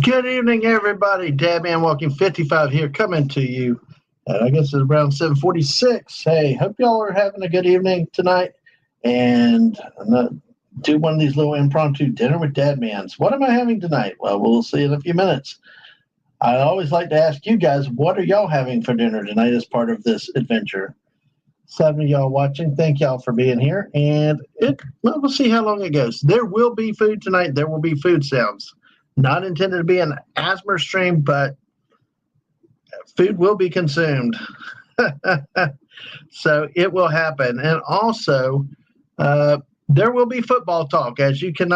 Good evening, everybody. Dadman Walking 55 here, coming to you. I guess it's around 7:46. Hey, hope y'all are having a good evening tonight. And I'm gonna do one of these little impromptu dinner with Dadmans. What am I having tonight? Well, we'll see in a few minutes. I always like to ask you guys, what are y'all having for dinner tonight as part of this adventure? 7 of y'all watching, thank y'all for being here. And we'll see how long it goes. There will be food tonight. There will be food sounds. Not intended to be an ASMR stream, but food will be consumed. So it will happen. And also, there will be football talk. As you can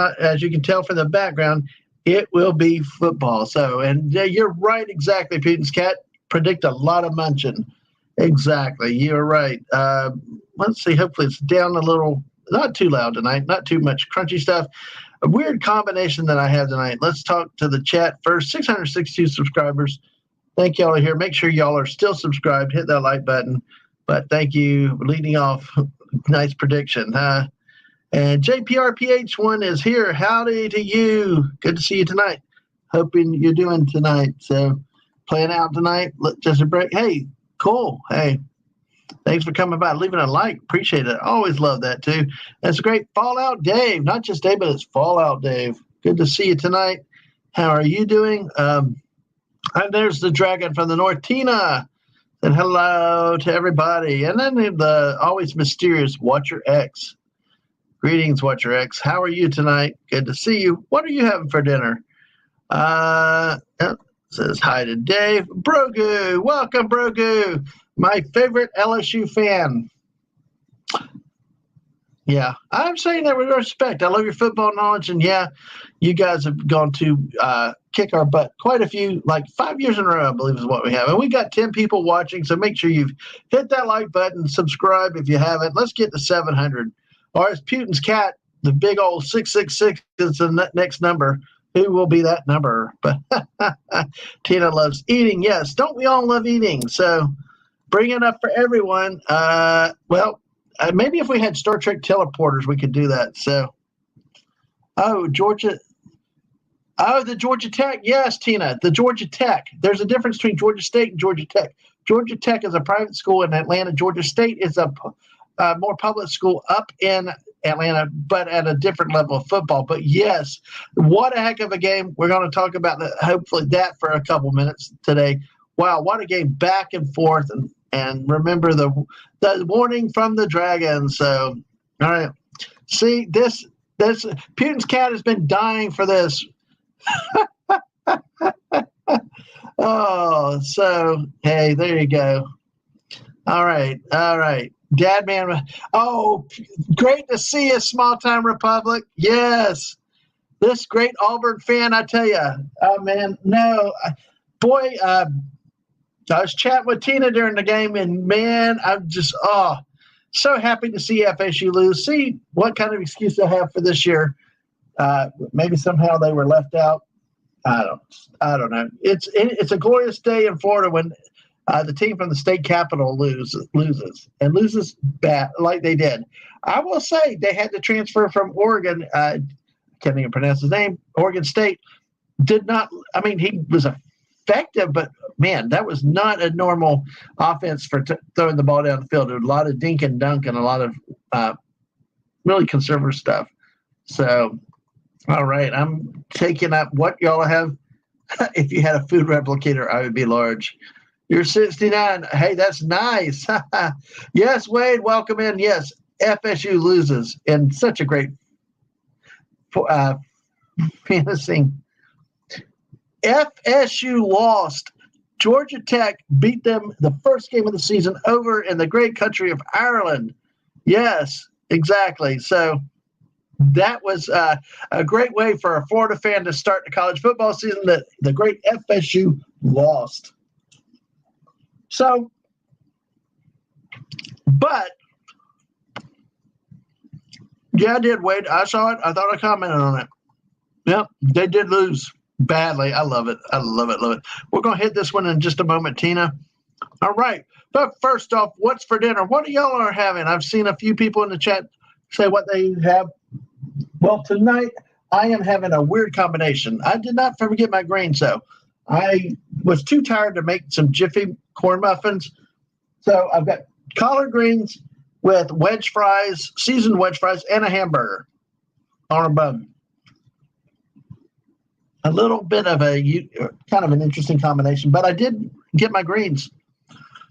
tell from the background, it will be football. So, and you're right, exactly, Putin's cat. Predict a lot of munching. Exactly, you're right. Let's see, hopefully it's down a little, not too loud tonight, not too much crunchy stuff. A weird combination that I have tonight. Let's talk to the chat first. 662 subscribers. Thank y'all are here. Make sure y'all are still subscribed. Hit that like button. But thank you. Leading off, nice prediction. And JPRPH1 is here. Howdy to you. Good to see you tonight. Hoping you're doing tonight. So playing out tonight. Just a break. Hey, cool. Hey, thanks for coming by. Leaving a like. Appreciate it. Always love that too. That's great. Fallout Dave. Not just Dave, but it's Fallout Dave. Good to see you tonight. How are you doing? And there's the dragon from the north, Tina. And hello to everybody. And then the always mysterious Watcher X. Greetings, Watcher X. How are you tonight? Good to see you. What are you having for dinner? Says hi to Dave. Brogu. Welcome, Brogu. My favorite LSU fan. Yeah, I'm saying that with respect. I love your football knowledge, and yeah, you guys have gone to kick our butt quite a few, like 5 years in a row, I believe is what we have. And we got 10 people watching, so make sure you've hit that like button, subscribe if you haven't. Let's get to 700. Or as Putin's cat, the big old 666 is the next number. Who will be that number? But Tina loves eating. Yes, don't we all love eating? So bring it up for everyone. Maybe if we had Star Trek teleporters, we could do that. So, Georgia. Oh, the Georgia Tech. Yes, Tina, the Georgia Tech. There's a difference between Georgia State and Georgia Tech. Georgia Tech is a private school in Atlanta. Georgia State is a more public school up in Atlanta, but at a different level of football. But yes, what a heck of a game. We're going to talk about hopefully that for a couple minutes today. Wow, what a game, back and forth. And remember the warning from the dragon. So, all right. See, this Putin's cat has been dying for this. Oh, so, hey, there you go. All right. Dadman. Oh, great to see you, Small Time Republic. Yes. This great Auburn fan, I tell you. Oh, man. No. Boy, I was chatting with Tina during the game, and, man, I'm just, so happy to see FSU lose. See what kind of excuse they have for this year. Maybe somehow they were left out. I don't know. It's a glorious day in Florida when the team from the state capital loses bad like they did. I will say they had to transfer from Oregon. Can't even pronounce his name. Oregon State did not. I mean, he was effective, but man, that was not a normal offense for throwing the ball down the field. There was a lot of dink and dunk and a lot of really conservative stuff. So, all right, I'm taking up what y'all have. If you had a food replicator, I would be large. You're 69. Hey, that's nice. Yes, Wade, welcome in. Yes, FSU loses in such a great fantasy. FSU lost. Georgia Tech beat them the first game of the season over in the great country of Ireland. Yes, exactly. So that was a great way for a Florida fan to start the college football season. The great FSU lost. So, but, yeah, I did, Wade. I saw it. I thought I commented on it. Yep, they did lose badly. I love it. I love it. We're going to hit this one in just a moment, Tina. All right. But first off, what's for dinner? What are y'all are having? I've seen a few people in the chat say what they have. Well, tonight I am having a weird combination. I did not forget my grains, though. I was too tired to make some Jiffy corn muffins. So I've got collard greens with wedge fries, seasoned wedge fries, and a hamburger on a bun. A little bit of a kind of an interesting combination, but I did get my greens.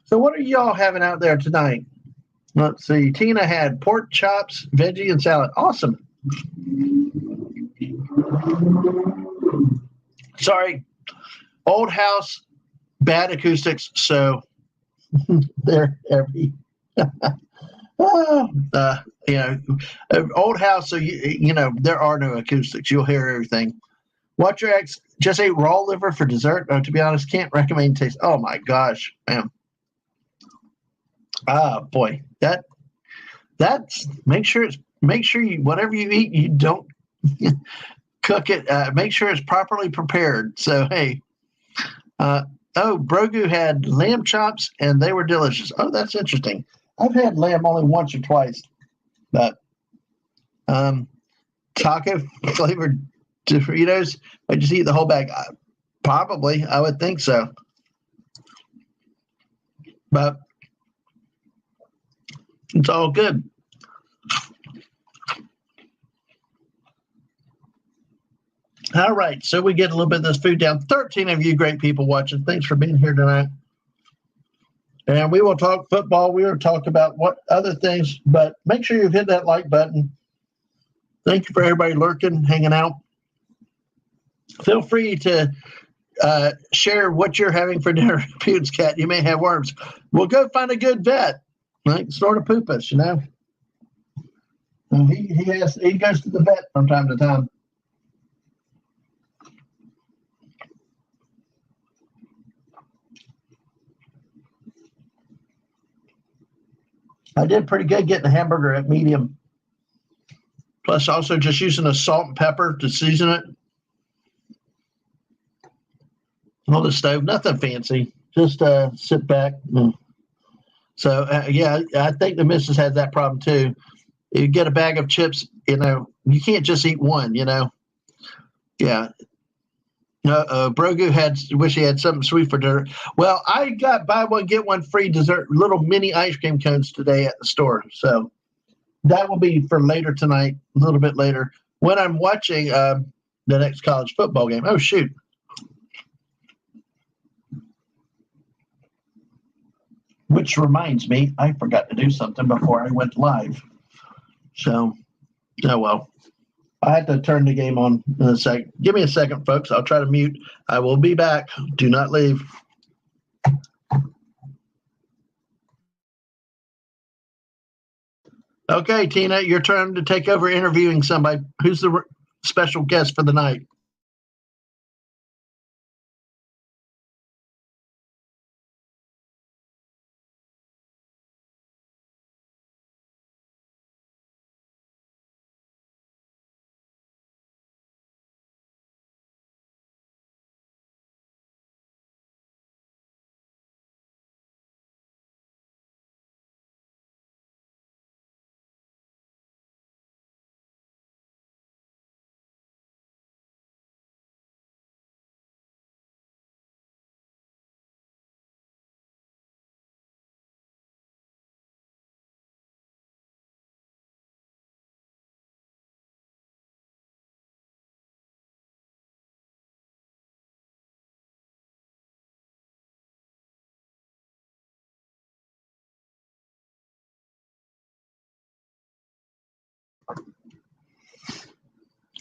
So what are y'all having out there tonight? Let's see. Tina had pork chops, veggie, and salad. Awesome. Sorry. Old house, bad acoustics, so they're heavy. Old house, so there are no acoustics. You'll hear everything. Watch your ex just ate raw liver for dessert. To be honest, can't recommend taste. Oh my gosh, man. Boy, that's make sure you whatever you eat, you don't cook it. Make sure it's properly prepared. So hey, Brogu had lamb chops and they were delicious. Oh, that's interesting. I've had lamb only once or twice, but taco flavored Doritos. I just eat the whole bag. Probably, I would think so. But it's all good. All right, so we get a little bit of this food down. 13 of you great people watching. Thanks for being here tonight. And we will talk football. We will talk about what other things, but make sure you hit that like button. Thank you for everybody lurking, hanging out. Feel free to share what you're having for dinner, Putin's cat. You may have worms. We'll go find a good vet, like sort of Poopus, And he goes to the vet from time to time. I did pretty good getting the hamburger at medium. Plus, also just using a salt and pepper to season it. On the stove, nothing fancy. Just sit back. So, I think the missus has that problem too. You get a bag of chips, you can't just eat one, Yeah. Brogu wish he had something sweet for dinner. Well, I got buy one, get one free dessert, little mini ice cream cones today at the store. So that will be for later tonight, a little bit later, when I'm watching the next college football game. Oh, shoot. Which reminds me, I forgot to do something before I went live. So, oh well. I had to turn the game on in a second. Give me a second, folks. I'll try to mute. I will be back. Do not leave. Okay, Tina, your turn to take over interviewing somebody. Who's the special guest for the night?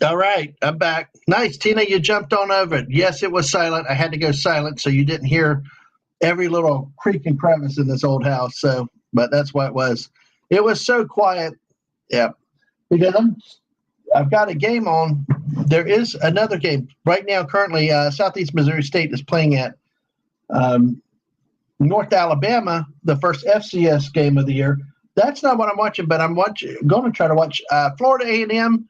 All right, I'm back. Nice, Tina, you jumped on over it. Yes, it was silent. I had to go silent so you didn't hear every little creak and crevice in this old house. So, but that's what it was. It was so quiet. Yeah, because I've got a game on. There is another game right now. Currently, Southeast Missouri State is playing at North Alabama, the first FCS game of the year. That's not what I'm watching, but I'm going to try to watch Florida A&M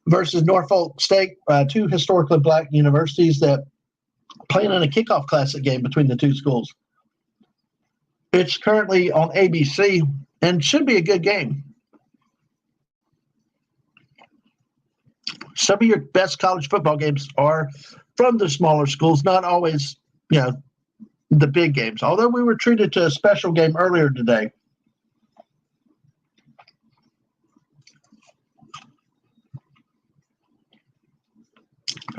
versus Norfolk State, two historically black universities that playing in a kickoff classic game between the two schools. It's currently on ABC and should be a good game. some of your best college football games are from the smaller schools, not always, the big games. Although we were treated to a special game earlier today.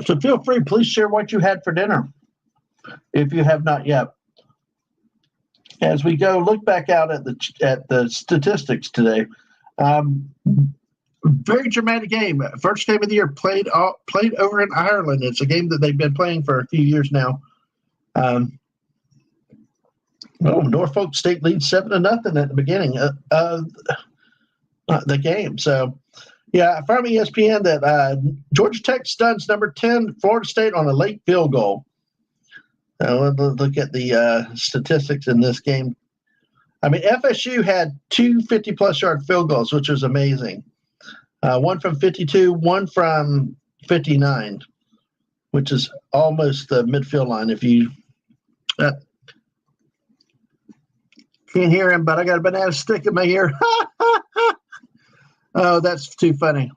So feel free, please share what you had for dinner if you have not yet. As we go, look back out at the statistics today. Very dramatic game. First game of the year played over in Ireland. It's a game that they've been playing for a few years now. Norfolk State leads 7-0 at the beginning of the game. So, from ESPN that Georgia Tech stuns number 10 Florida State on a late field goal. Let's look at the statistics in this game. I mean, FSU had 2 50-plus yard field goals, which was amazing. One from 52, one from 59, which is almost the midfield line. If you can't hear him, but I got a banana stick in my ear. Oh, that's too funny.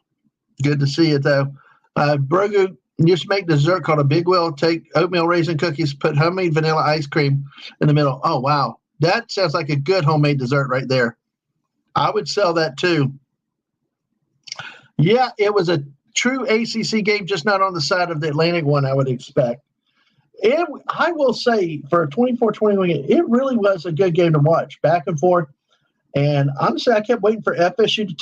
Good to see you, though. Brogu used to make dessert called a Big Wheel. Take oatmeal raisin cookies, put homemade vanilla ice cream in the middle. Oh, wow. That sounds like a good homemade dessert right there. I would sell that, too. Yeah, it was a true ACC game, just not on the side of the Atlantic one, I would expect. I will say, for a 24-21 game, it really was a good game to watch, back and forth. And honestly, I kept waiting for FSU to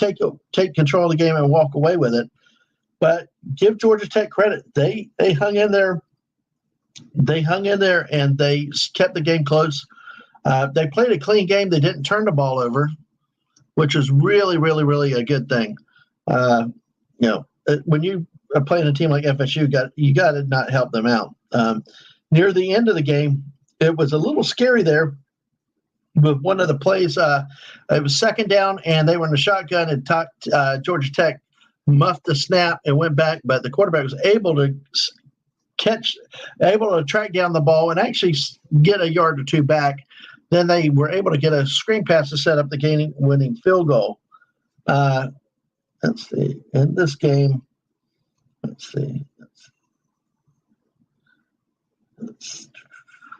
take control of the game and walk away with it. But give Georgia Tech credit. They hung in there. They hung in there, and they kept the game close. They played a clean game. They didn't turn the ball over, which is really, really, really a good thing. When you are playing a team like FSU, you got to not help them out. Near the end of the game, it was a little scary there. With one of the plays, it was second down, and they were in the shotgun, and Georgia Tech muffed the snap and went back, but the quarterback was able to track down the ball and actually get a yard or two back. Then they were able to get a screen pass to set up the game-winning field goal. Let's see. In this game,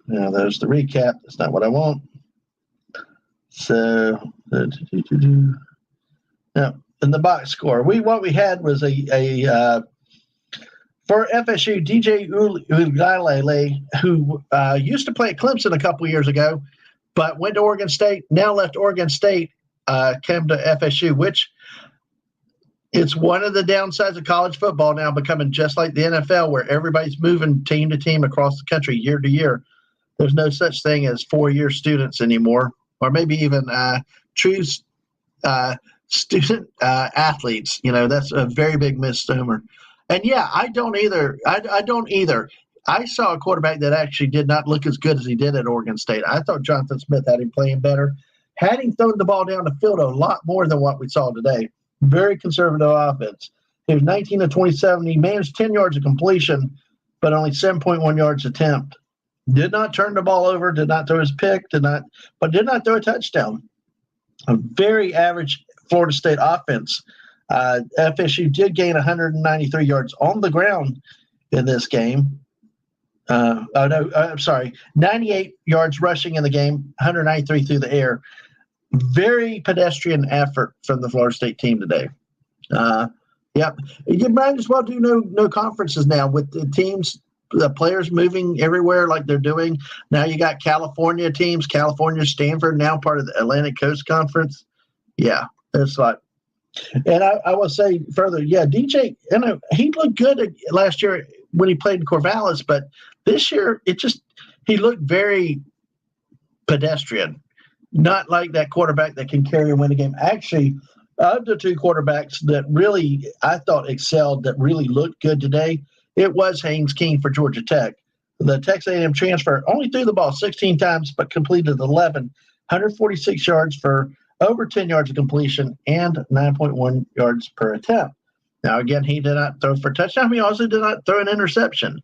now there's the recap. That's not what I want. So, now in the box score, what we had was a for FSU, DJ Uiagalelei, who used to play at Clemson a couple years ago, but went to Oregon State. Now left Oregon State, came to FSU, which it's one of the downsides of college football now becoming just like the NFL, where everybody's moving team to team across the country year to year. There's no such thing as 4-year students anymore. Or maybe even true student athletes. That's a very big misnomer. And I don't either. I don't either. I saw a quarterback that actually did not look as good as he did at Oregon State. I thought Jonathan Smith had him playing better. Had him thrown the ball down the field a lot more than what we saw today. Very conservative offense. He was 19 of 27. He managed 10 yards of completion, but only 7.1 yards attempt. Did not turn the ball over, did not throw his pick, did not throw a touchdown. A very average Florida State offense. FSU did gain 193 yards on the ground in this game. 98 yards rushing in the game, 193 through the air. Very pedestrian effort from the Florida State team today. Yep. You might as well do no conferences now with the teams. The players moving everywhere like they're doing. Now you got California teams, California, Stanford, now part of the Atlantic Coast Conference. Yeah, it's like, and I will say further, DJ, he looked good last year when he played in Corvallis, but this year he looked very pedestrian, not like that quarterback that can carry and win a game. Actually, of the two quarterbacks that really I thought excelled, that really looked good today, it was Haynes King for Georgia Tech. The Texas A&M transfer only threw the ball 16 times, but completed 11, 146 yards for over 10 yards of completion and 9.1 yards per attempt. Now, again, he did not throw for a touchdown. He also did not throw an interception.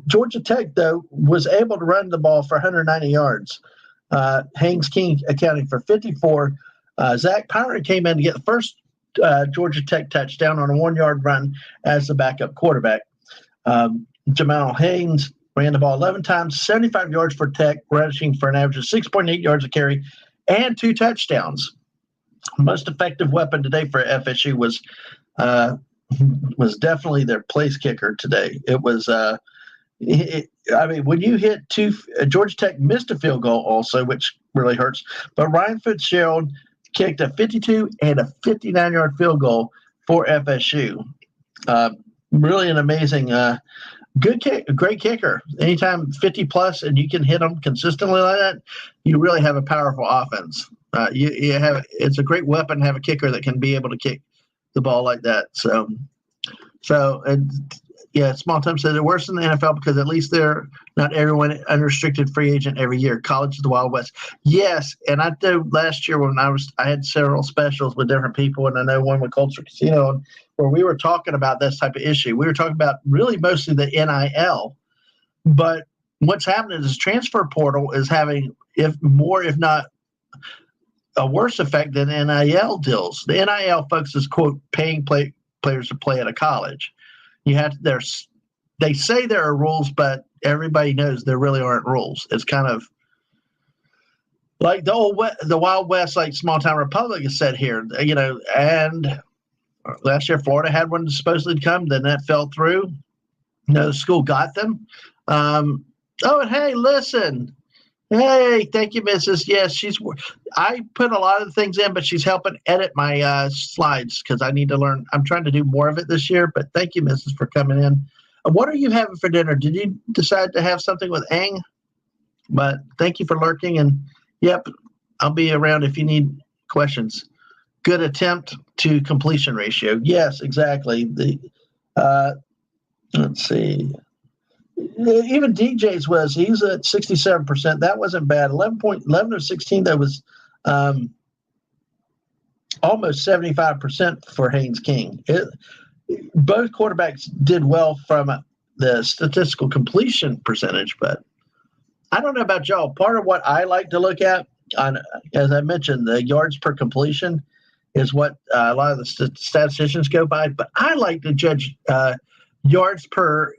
Georgia Tech, though, was able to run the ball for 190 yards. Haynes King accounting for 54. Zach Power came in to get the first Georgia Tech touchdown on a 1-yard run as the backup quarterback. Jamal Haynes ran the ball 11 times, 75 yards for Tech, rushing for an average of 6.8 yards a carry and 2 touchdowns. Most effective weapon today for FSU was definitely their place kicker today. It was when you hit Georgia Tech missed a field goal also, which really hurts. But Ryan Fitzgerald kicked a 52 and a 59-yard field goal for FSU. Really an amazing, good kick, great kicker. Anytime 50 plus and you can hit them consistently like that, you really have a powerful offense. It's a great weapon to have a kicker that can be able to kick the ball like that. So Small Time said they're worse than the NFL because at least they're not everyone unrestricted free agent every year. College is the Wild West. Yes, and I did last year when I had several specials with different people, and I know one with Culture Casino where we were talking about this type of issue. We were talking about really mostly the NIL, but what's happening is transfer portal is having if not a worse effect than NIL deals. The NIL focuses, quote, paying players to play at a college. They say there are rules, but everybody knows there really aren't rules. It's kind of like the Wild West, like Small Town Republic is said here, and last year Florida had one supposedly come, then that fell through. No school got them. And hey, listen. Hey, thank you, Mrs. Yes, I put a lot of things in, but she's helping edit my slides because I need to learn. I'm trying to do more of it this year, but thank you, Mrs., for coming in. What are you having for dinner? Did you decide to have something with Aang? But thank you for lurking, and yep, I'll be around if you need questions. Good attempt to completion ratio. Yes, exactly. Let's see. Even DJ's he's at 67%. That wasn't bad. 11 of 16, that was almost 75% for Haynes King. Both quarterbacks did well from the statistical completion percentage, but I don't know about y'all. Part of what I like to look at, as I mentioned, the yards per completion is what a lot of the statisticians go by, but I like to judge yards per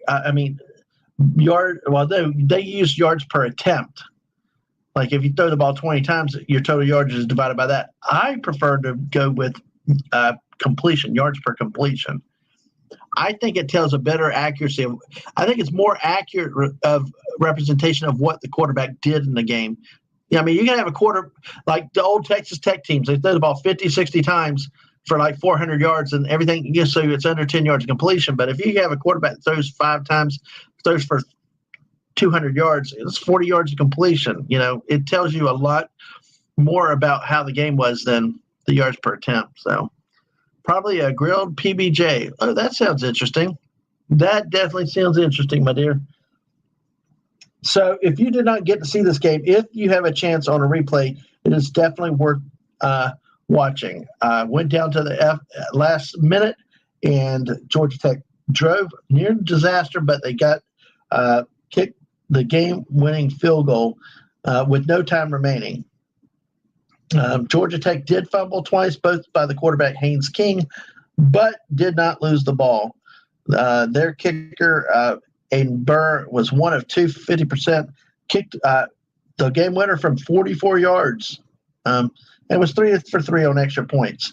they use yards per attempt. Like if you throw the ball 20 times, your total yardage is divided by that. I prefer to go with completion, yards per completion. I think it tells a better accuracy. I think it's more accurate of representation of what the quarterback did in the game. You can have a quarter like the old Texas Tech teams. They throw the ball 50, 60 times for like 400 yards and everything, so it's under 10 yards of completion. But if you have a quarterback that throws 5 times, throws for 200 yards, it's 40 yards of completion. It tells you a lot more about how the game was than the yards per attempt. So probably a grilled PBJ. Oh, that sounds interesting. That definitely sounds interesting, my dear. So if you did not get to see this game, if you have a chance on a replay, it is definitely worth watching. Went down to the last minute, and Georgia Tech drove near disaster, but they got kicked the game-winning field goal with no time remaining. Georgia Tech did fumble twice, both by the quarterback Haynes King, but did not lose the ball. Their kicker, Aiden Burr, was one of two, 50%, kicked the game winner from 44 yards. It was 3 for 3 on extra points.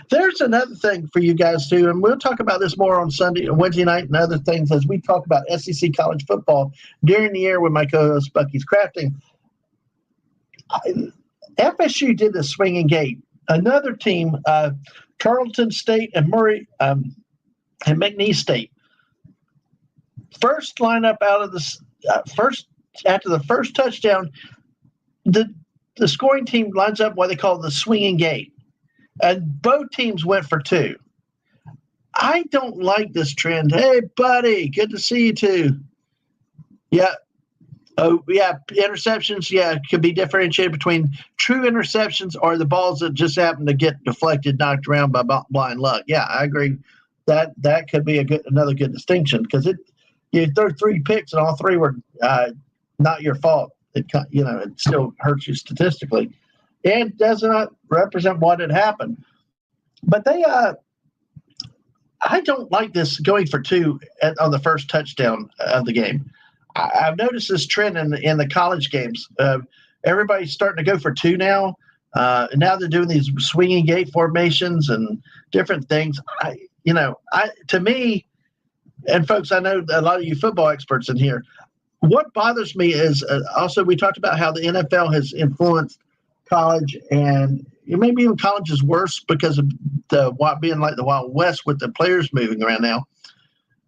There's another thing for you guys too, and we'll talk about this more on Sunday and Wednesday night and other things as we talk about SEC college football during the year with my co-host Bucky's Crafting. FSU did the swinging gate. Another team, Tarleton State and Murray and McNeese State. First lineup out of the after the first touchdown, the scoring team lines up what they call the swinging gate. And both teams went for 2. I don't like this trend. Hey, buddy, good to see you too. Yeah. Oh, yeah, interceptions, could be differentiated between true interceptions or the balls that just happen to get deflected, knocked around by blind luck. Yeah, I agree. That could be another good distinction because you throw 3 picks and all 3 were not your fault. It still hurts you statistically. And does not represent what had happened. But I don't like this going for two on the first touchdown of the game. I've noticed this trend in the college games. Everybody's starting to go for two now. Now they're doing these swinging gate formations and different things. To me, and folks, I know a lot of you football experts in here. What bothers me is also we talked about how the NFL has influenced college, and maybe even college is worse because of the being like the Wild West with the players moving around now.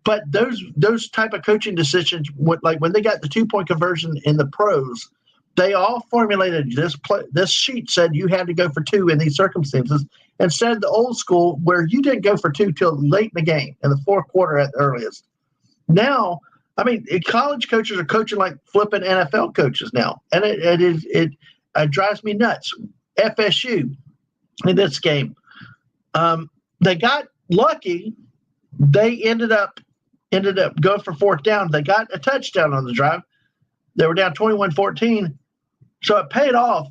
But those type of coaching decisions, like when they got the 2-point conversion in the pros, they all formulated this sheet said you had to go for two in these circumstances instead of the old school where you didn't go for two till late in the game, in the fourth quarter at the earliest. Now, I mean, college coaches are coaching like flipping NFL coaches now, and it drives me nuts. FSU in this game, they got lucky. They ended up going for fourth down. They got a touchdown on the drive. They were down 21-14, so it paid off.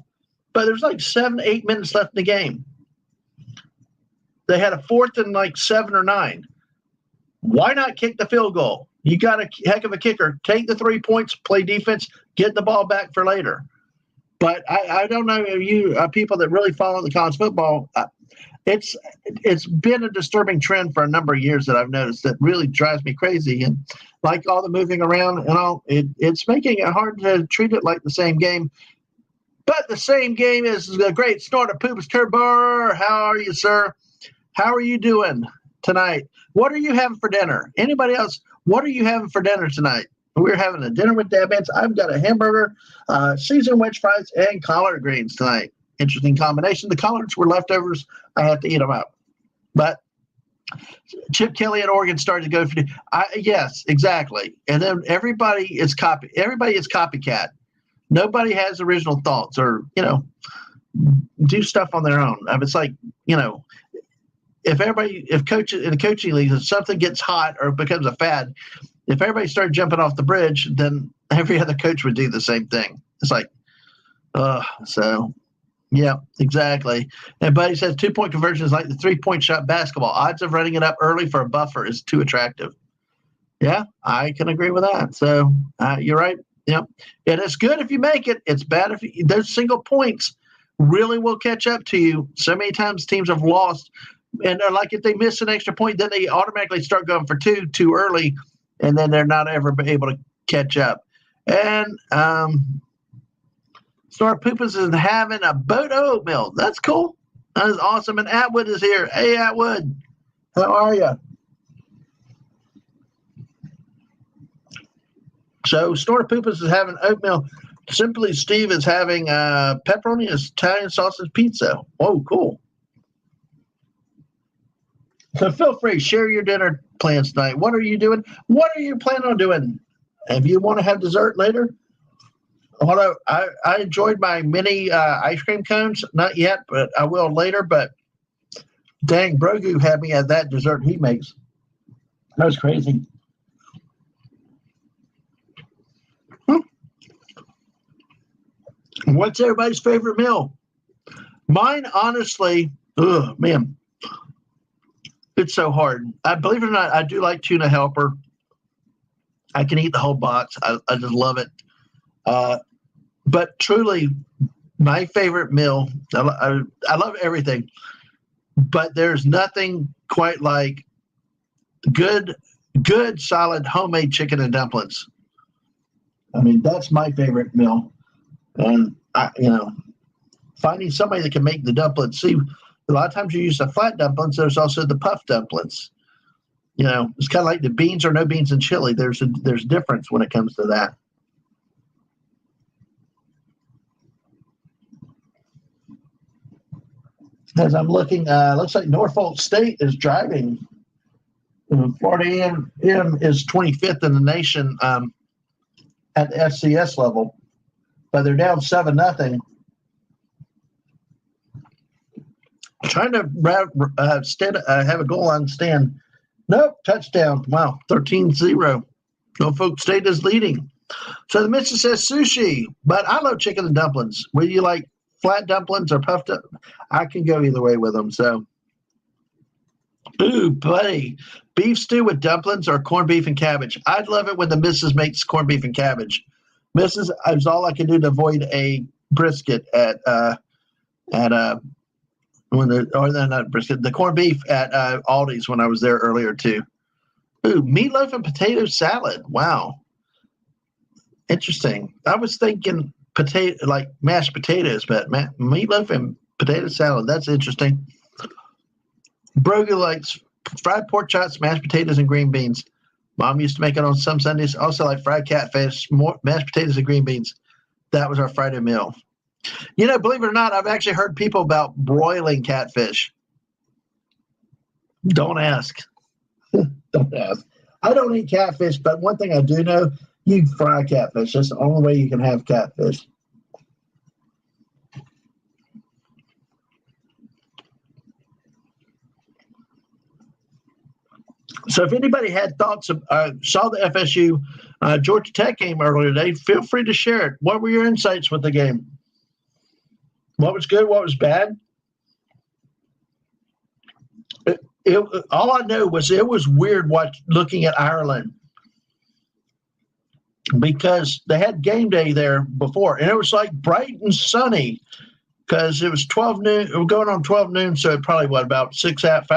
But there's like 7-8 minutes left in the game. They had a fourth and like 7 or 9. Why not kick the field goal? You got a heck of a kicker. Take the 3 points, play defense, get the ball back for later. But I don't know if you people that really follow the college football. It's been a disturbing trend for a number of years that I've noticed that really drives me crazy. And like all the moving around and all, it's making it hard to treat it like the same game. But the same game is a great Snorter Poops Kerber. How are you, sir? How are you doing tonight? What are you having for dinner? Anybody else? What are you having for dinner tonight? We're having a dinner with Dadman. I've got a hamburger, seasoned wedge fries, and collard greens tonight. Interesting combination. The collards were leftovers. I had to eat them out. But Chip Kelly at Oregon started to go for yes, exactly. And then everybody is copycat. Nobody has original thoughts or, do stuff on their own. I mean, it's like, if coaches in the coaching league, if something gets hot or becomes a fad, if everybody started jumping off the bridge, then every other coach would do the same thing. It's like, so yeah, exactly. And Buddy says 2-point conversion is like the 3-point shot basketball. Odds of running it up early for a buffer is too attractive. Yeah, I can agree with that. So you're right. Yeah, and it's good if you make it. It's bad if those single points really will catch up to you. So many times teams have lost, and they're like if they miss an extra point, then they automatically start going for two too early, and then they're not ever able to catch up. And Star Poopas is having a boat of oatmeal. That's cool. That is awesome. And Atwood is here. Hey, Atwood. How are you? So Snorter Poopas is having oatmeal. Simply Steve is having pepperoni Italian sausage pizza. Oh, cool. So feel free, share your dinner plans tonight. What are you doing? What are you planning on doing? If you want to have dessert later, although I enjoyed my mini ice cream cones. Not yet, but I will later. But dang, Brogu had me at that dessert he makes. That was crazy. What's everybody's favorite meal? Mine, honestly, man, it's so hard. I believe it or not, I do like tuna helper. I can eat the whole box. I just love it. But truly, my favorite meal, I love everything, but there's nothing quite like good, solid homemade chicken and dumplings. I mean, that's my favorite meal. And, finding somebody that can make the dumplings. See, a lot of times you use the flat dumplings. There's also the puff dumplings. It's kind of like the beans or no beans in chili. There's difference when it comes to that. As I'm looking, looks like Norfolk State is driving. Florida A&M is 25th in the nation at the FCS level, but they're down 7-0. Trying to have a goal line stand. Nope, touchdown. Wow, 13-0. Norfolk State is leading. So the Mitchell says sushi, but I love chicken and dumplings. Whether you like flat dumplings or puffed up, I can go either way with them. So Ooh, buddy. Beef stew with dumplings or corned beef and cabbage. I'd love it when the missus makes corned beef and cabbage. Missus, it was all I could do to avoid a brisket at when the or then not brisket, the corned beef at Aldi's when I was there earlier too. Ooh, meatloaf and potato salad. Wow. Interesting. I was thinking potato, like mashed potatoes, but meatloaf and potato salad. That's interesting. Brogan likes fried pork chops, mashed potatoes, and green beans. Mom used to make it on some Sundays. Also, like fried catfish, mashed potatoes, and green beans. That was our Friday meal. Believe it or not, I've actually heard people about broiling catfish. Don't ask. Don't ask. I don't eat catfish, but one thing I do know, you fry catfish. That's the only way you can have catfish. So if anybody had thoughts of, saw the FSU Georgia Tech game earlier today, feel free to share it. What were your insights with the game? What was good? What was bad? All I know was it was weird looking at Ireland because they had game day there before, and it was like bright and sunny because it was 12 noon. It was going on 12 noon, so it probably about 6 hours.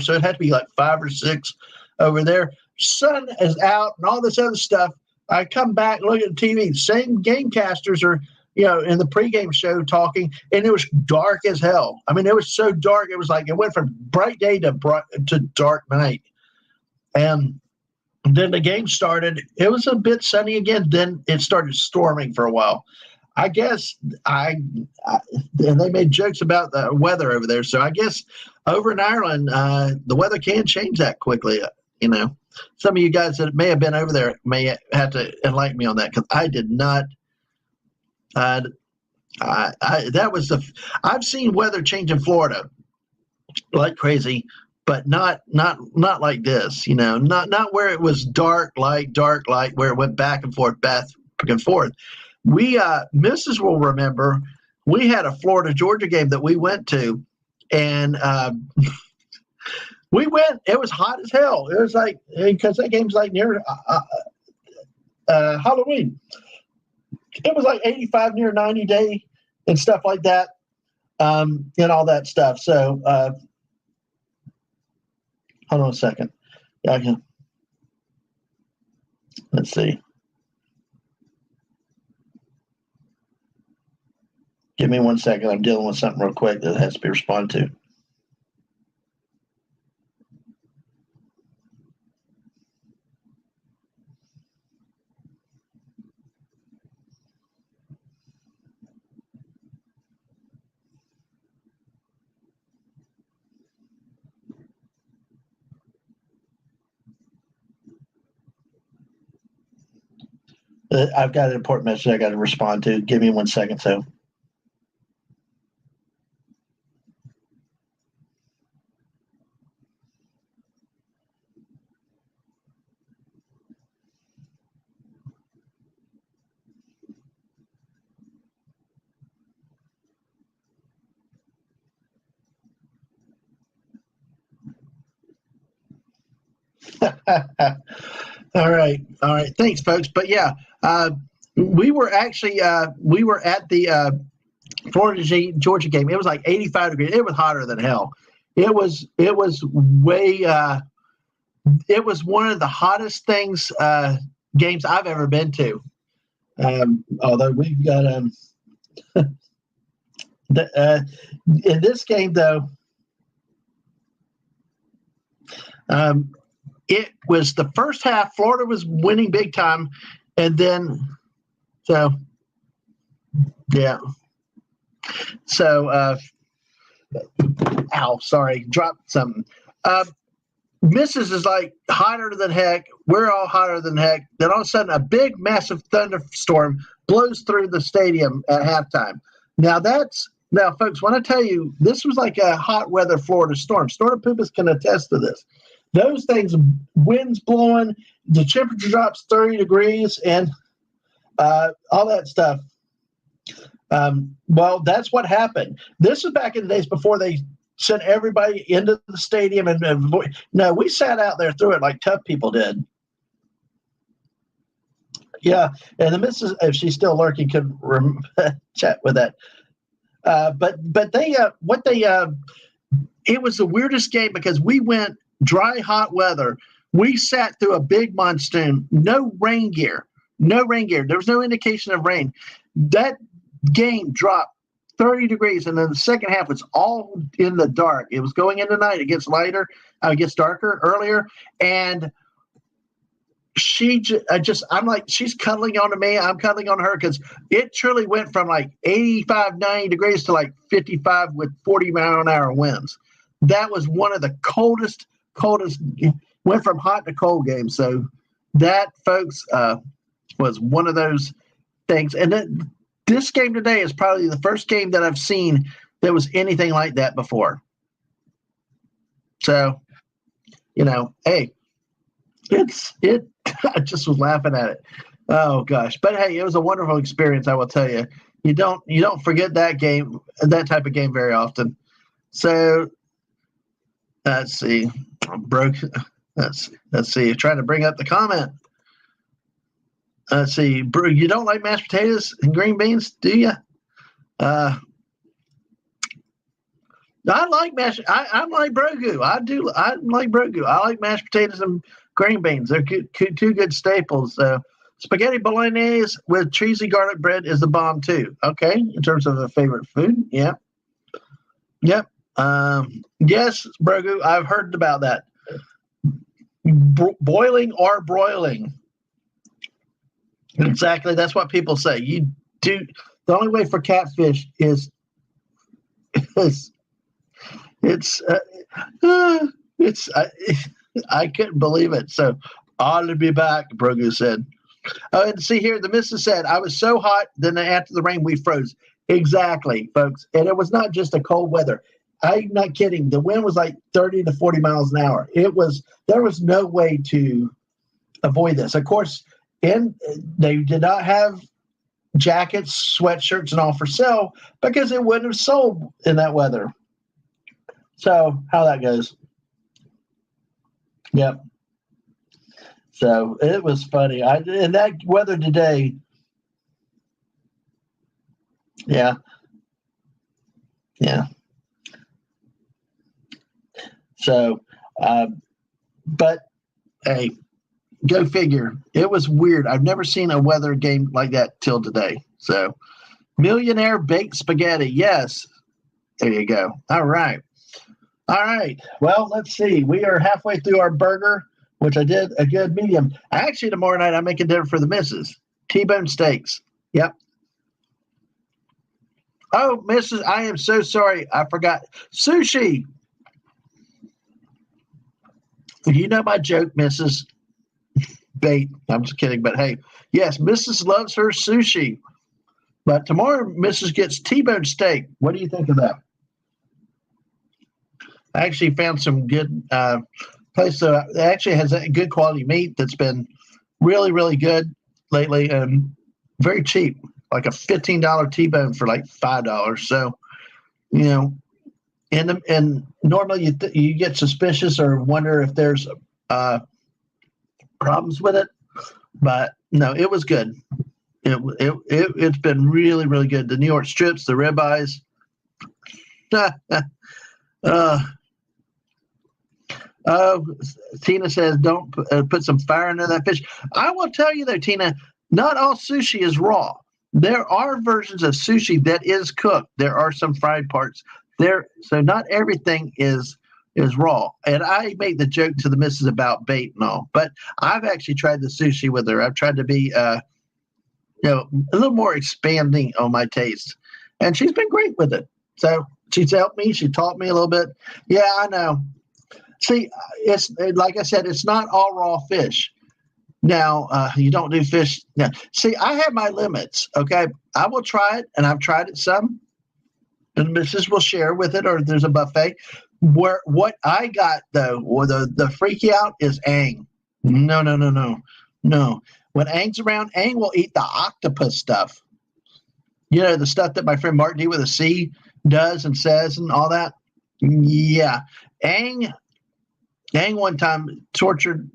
So it had to be like 5 or 6 over there. Sun is out and all this other stuff. I come back, look at the TV. Same gamecasters are, in the pregame show talking, and it was dark as hell. I mean, it was so dark. It was like it went from bright day to dark night. And then the game started. It was a bit sunny again. Then it started storming for a while. I guess and they made jokes about the weather over there. So I guess over in Ireland, the weather can change that quickly. Some of you guys that may have been over there may have to enlighten me on that because I did not. I've seen weather change in Florida like crazy, but not like this. Not where it was dark light, where it went back and forth. We, Mrs. will remember, we had a Florida Georgia game that we went to, and we went. It was hot as hell. It was like because that game's like near Halloween. It was like 85 near 90 day and stuff like that, and all that stuff. So hold on a second. Let's see. Give me 1 second. I'm dealing with something real quick that has to be responded to. I've got an important message I got to respond to. Give me 1 second, so. All right. Thanks, folks. But yeah, we were actually we were at the Florida Georgia game. It was like 85 degrees. It was hotter than hell. It was way. It was one of the hottest games I've ever been to. Although we've got in this game though. It was the first half. Florida was winning big time, and then yeah. So, sorry, dropped something. Mrs. is like hotter than heck. We're all hotter than heck. Then all of a sudden, a big, massive thunderstorm blows through the stadium at halftime. Now, folks, when I tell you, this was like a hot weather Florida storm. Storm Poopas can attest to this. Those things, winds blowing, the temperature drops 30 degrees, and all that stuff. Well, that's what happened. This was back in the days before they sent everybody into the stadium. No, we sat out there through it like tough people did. Yeah, and the missus, if she's still lurking, could chat with that. But they it was the weirdest game because we went dry, hot weather. We sat through a big monsoon, no rain gear, no rain gear. There was no indication of rain. That game dropped 30 degrees, and then the second half was all in the dark. It was going into night. It gets lighter, it gets darker earlier, and I'm like, she's cuddling onto me. I'm cuddling on her because it truly went from like 85, 90 degrees to like 55 with 40-mile-an-hour winds. That was one of the coldest, went from hot to cold games. So that, folks, was one of those things. And then this game today is probably the first game that I've seen that was anything like that before. So, hey, I just was laughing at it. Oh gosh. But hey, it was a wonderful experience, I will tell you. You don't forget that type of game very often. So let's see. Let's see. Trying to bring up the comment. Let's see. You don't like mashed potatoes and green beans, do you? I like I'm like Brogu. I like Brogu. I like mashed potatoes and green beans. They're two good staples. So spaghetti bolognese with cheesy garlic bread is the bomb too. Okay, in terms of a favorite food, yeah, yep. Yes, Brogu. I've heard about that. Boiling or broiling. Exactly. That's what people say. You do. The only way for catfish is I couldn't believe it. So I'll be back, Brogu said. Oh, and see here, the missus said, I was so hot, then after the rain, we froze. Exactly, folks. And it was not just a cold weather. I'm not kidding. The wind was like 30 to 40 miles an hour. There was no way to avoid this. Of course, and they did not have jackets, sweatshirts, and all for sale because it wouldn't have sold in that weather. So how that goes. Yep. So it was funny. And that weather today. Yeah. Yeah. So, but hey, go figure. It was weird. I've never seen a weather game like that till today. So, millionaire baked spaghetti. Yes. There you go. All right. Well, let's see. We are halfway through our burger, which I did a good medium. Actually, tomorrow night I'm making dinner for the missus. T-bone steaks. Yep. Oh, Mrs., I am so sorry. I forgot. Sushi. You know my joke, Mrs. Bait. I'm just kidding. But hey, yes, Mrs. loves her sushi. But tomorrow, Mrs. gets T-bone steak. What do you think of that? I actually found some good place that actually has a good quality meat that's been really, really good lately and very cheap, like a $15 T-bone for like $5. So, and normally you get suspicious or wonder if there's problems with it, but no, it was good. It's been really, really good. The New York strips, the ribeyes. Tina says, don't put some fire into that fish. I will tell you though, Tina, not all sushi is raw. There are versions of sushi that is cooked. There are some fried parts there. So not everything is raw. And I make the joke to the missus about bait and all, but I've actually tried the sushi with her. I've tried to be, a little more expanding on my taste, and she's been great with it. So she's helped me. She taught me a little bit. Yeah, I know. See, it's like I said, it's not all raw fish. Now, you don't do fish. Now, see, I have my limits, okay? I will try it, and I've tried it some, and Mrs. will share with it, or there's a buffet. What I got, though, or the freaky out is Aang. No. When Aang's around, Aang will eat the octopus stuff. The stuff that my friend Mark D with a C does and says and all that. Yeah. Ang one time tortured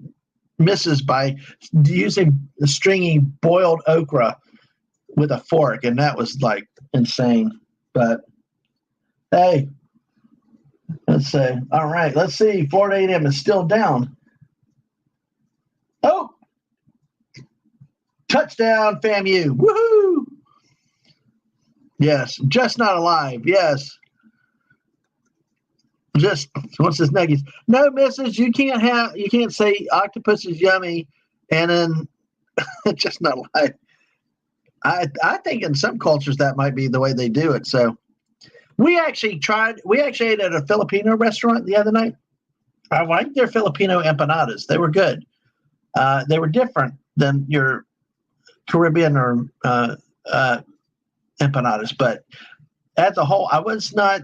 misses by stringing boiled okra with a fork, and that was like insane. But hey, let's see. All right, let's see. Florida A&M is still down. Oh, touchdown, FAMU! Woohoo! Yes, just not alive. Yes. Just what's his nuggies? No, missus, you can't say octopus is yummy and then just not alive. I think in some cultures that might be the way they do it. So we actually ate at a Filipino restaurant the other night. I like their Filipino empanadas. They were good. They were different than your Caribbean or empanadas, but as a whole, I was not.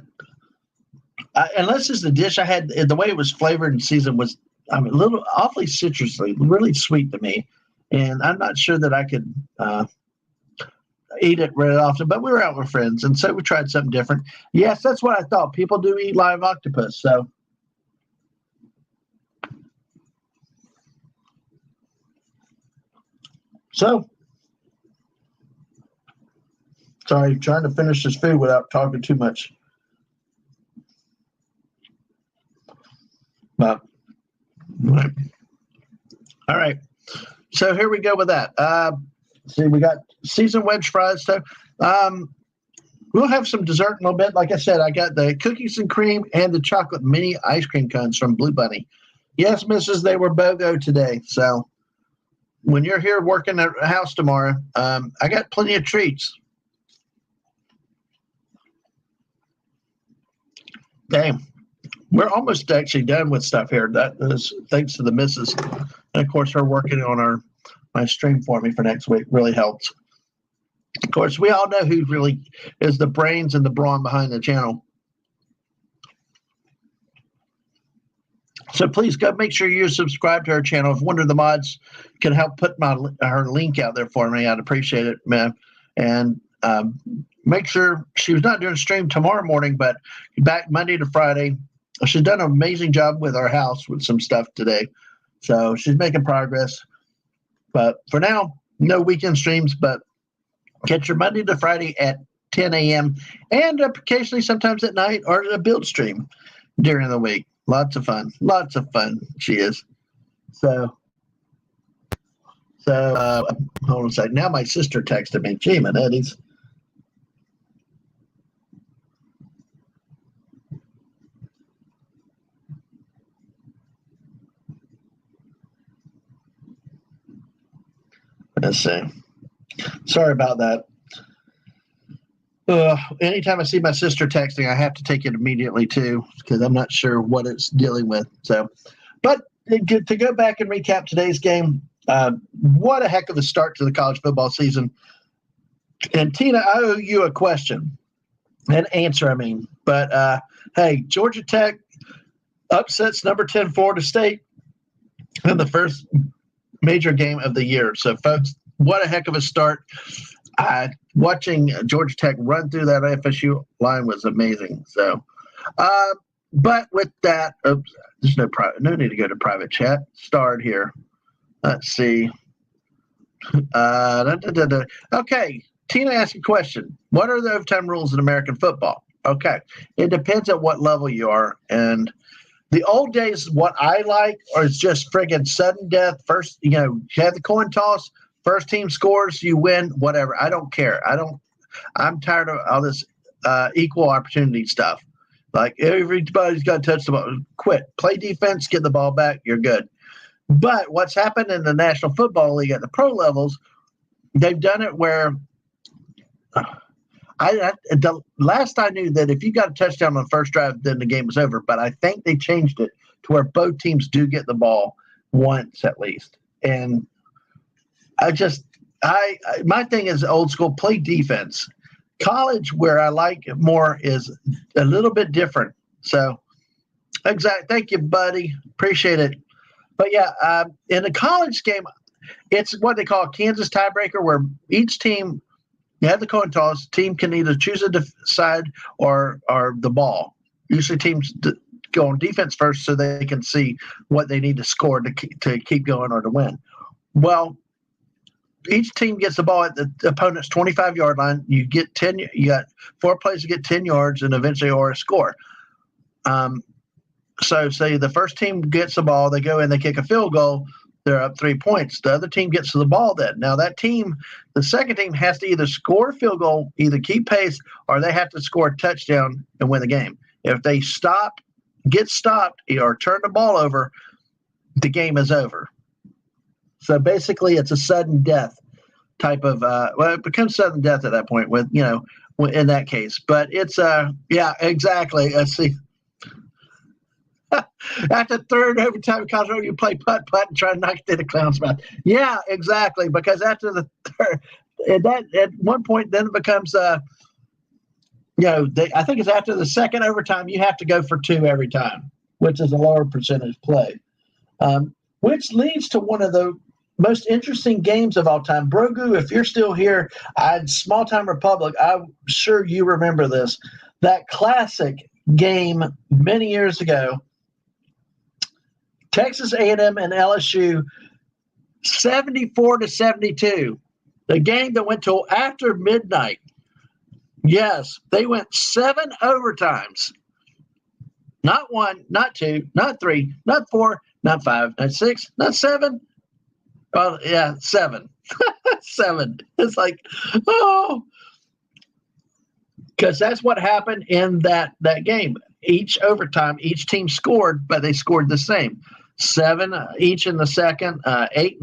Unless it's the dish I had, the way it was flavored and seasoned was a little awfully citrusy, really sweet to me, and I'm not sure that I could eat it very often. But we were out with friends, and so we tried something different. Yes, that's what I thought. People do eat live octopus, so. Sorry, trying to finish this food without talking too much. But, all right. So here we go with that. See, we got seasoned wedge fries. So we'll have some dessert in a little bit. Like I said, I got the cookies and cream and the chocolate mini ice cream cones from Blue Bunny. Yes, Mrs., they were BOGO today. So when you're here working at the house tomorrow, I got plenty of treats. Damn. We're almost actually done with stuff here. That is thanks to the missus. And of course, her working on my stream for me for next week really helps. Of course, we all know who really is the brains and the brawn behind the channel. So please go make sure you subscribe to our channel. If one of the mods can help put her link out there for me, I'd appreciate it, man. And make sure she was not doing a stream tomorrow morning, but back Monday to Friday. She's done an amazing job with our house with some stuff today. So she's making progress. But for now, no weekend streams, but catch your Monday to Friday at 10 a.m. and occasionally sometimes at night or a build stream during the week. Lots of fun. Lots of fun she is. So hold on a second. Now my sister texted me. Gee, man, Eddie's. Let's see. Sorry about that. Anytime I see my sister texting, I have to take it immediately too, because I'm not sure what it's dealing with. So, but to go back and recap today's game, what a heck of a start to the college football season. And Tina, I owe you a question, an answer, I mean. But hey, Georgia Tech upsets number 10 Florida State in the first major game of the year. So, folks, what a heck of a start. Watching Georgia Tech run through that FSU line was amazing. So, but with that, there's no need to go to private chat. Start here. Let's see. Okay, Tina asked a question. What are the overtime rules in American football? Okay, it depends at what level you are. And the old days, what I like is just friggin' sudden death. First, you have the coin toss. First team scores, you win, whatever. I don't care. I'm tired of all this equal opportunity stuff. Like everybody's got to touch the ball. Quit. Play defense, get the ball back, you're good. But what's happened in the National Football League at the pro levels, they've done it where the last I knew that if you got a touchdown on the first drive, then the game was over. But I think they changed it to where both teams do get the ball once at least. And my thing is old school, play defense. College, where I like it more, is a little bit different. So, exactly. Thank you, buddy. Appreciate it. But yeah, in a college game, it's what they call a Kansas tiebreaker, where each team, you have the coin toss, team can either choose a side or the ball. Usually teams go on defense first so they can see what they need to score to keep going or to win. Well, each team gets the ball at the opponent's 25-yard line. You got 4 plays to get 10 yards and eventually or a score. So say the first team gets the ball, they go in, they kick a field goal, they're up 3 points. The other team gets to the ball then. Now that team, the second team has to either score a field goal, either keep pace, or they have to score a touchdown and win the game. If they get stopped, or turn the ball over, the game is over. So basically it's a sudden death type of it becomes sudden death at that point with in that case. But it's yeah, exactly. See, after third overtime control, you play putt and try to knock it in the clown's mouth. Yeah, exactly. Because after the third, at one point then it becomes I think it's after the second overtime you have to go for 2 every time, which is a lower percentage play, which leads to one of the most interesting games of all time. Brogu, if you're still here, Small Time Republic, I'm sure you remember this. That classic game many years ago, Texas A&M and LSU, 74-72. The game that went till after midnight. Yes, they went 7 overtimes. Not 1, not 2, not 3, not 4, not 5, not 6, not 7. Oh, yeah, 7. 7. It's like, oh. Because that's what happened in that game. Each overtime, each team scored, but they scored the same. 7 each in the second, 8